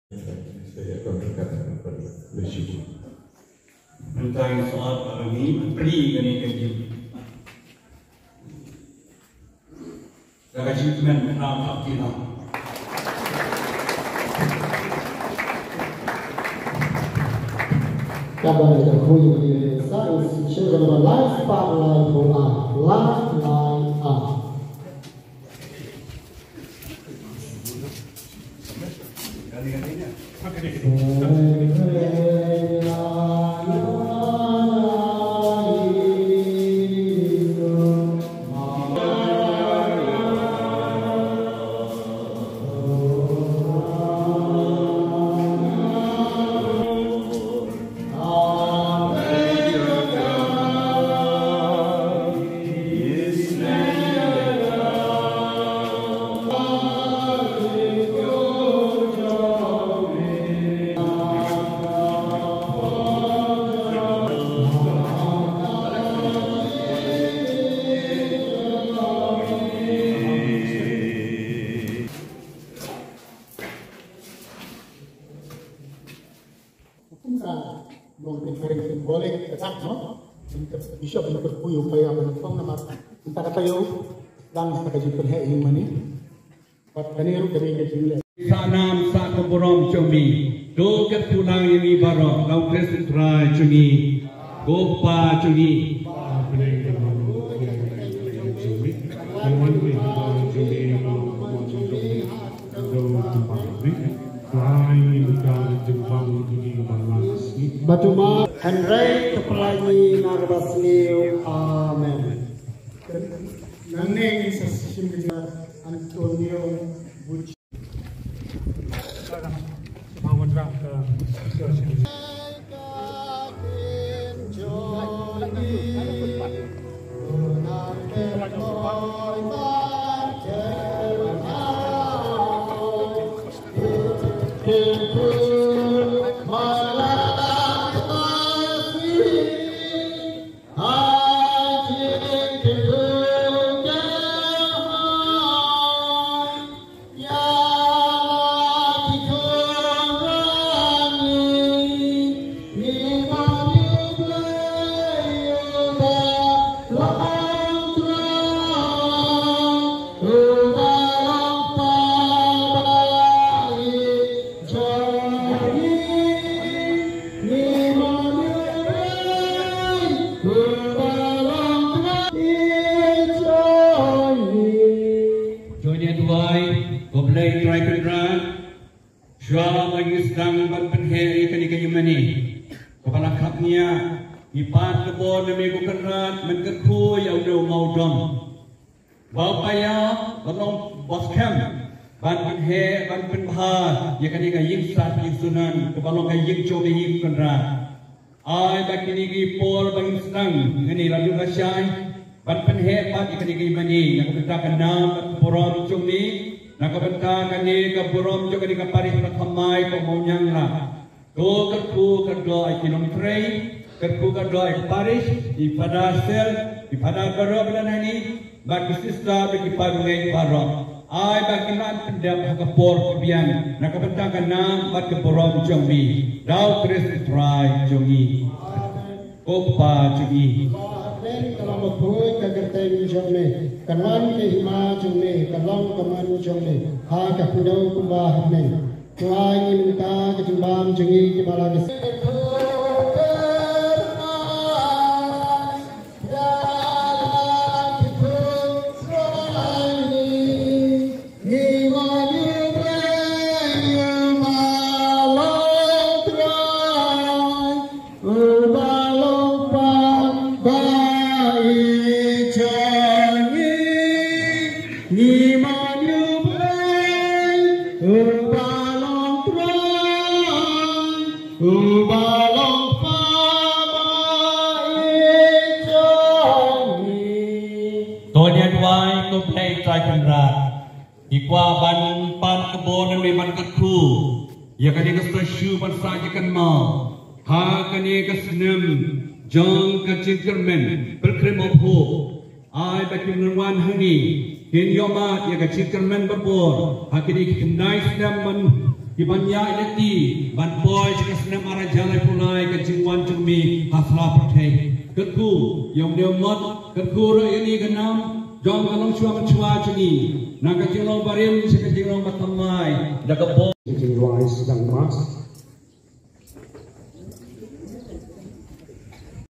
Saya akan berkata kepada bersyukur. Tentang soal hari ini, beri kami kerja. Jaga ciuman menang kita. Kabar yang kuih di desa is children of life spotlight for lifeline up. Boleh kesak, no? Bishop yang berpuyu upaya menopang nama antara tayo lang sa kajipan hai yung mani. Pat kaniro kami kajule. Sanam sa keburom cumi, do ketulang ini barok, lau Kristen try cumi, gopa cumi. Batuma Henry Kepelani Nagabasliu. Amen. Nanging sa simula Antonio Bucci. Kepala kapnya ipat kebon demi bukanrat mengerku yang udah mau dom. Bapaya tolong bos kem ban penhe ban penbah ya kani ka ying sat ying sunan kepala ka ying coba ying bukanrat. Ai bakini ki pol bang senang ngani lalu rasyai ban penhe pat ya kani ka imani yang kebentakan nam porom cumi nak kebentakan ni ka porom juga ni ka paris pertamai ko mau nyang lah. Go kerku kerja kilometer, kerku kerja Paris, di pada sel, di pada kerja bulan ini, bagi sista bagi pagungan barok. Ai bagi nan pendap hakapor kebian, nak kebentakan nam bagi porom jombi, dau Kristen try jombi, opa jombi. Kalau berpuai kegertai jombi, kawan kehima jombi, kalong kaman jombi, ha kapudau kumbah ni. Tuhan minta kejumbang jengi kepala desa. Ikwa ban pan kebon dan ban kerku, ya kani kestasyu ban saja kan mau, ha kani kesnem jong kecikirmen berkremopho, ai bagi menwan hani, hin yomat ya kecikirmen berbor, ha kini kendai sedam ban banyak ileti ban boy jika senam arah jalan punai ke jingwan jengmi hasla pertai ketku yang dia mat ketku ro ini genam jong kalong cua mencua jengi nak ke jinglong barim jika jinglong matamai dak ke jingwai sedang mas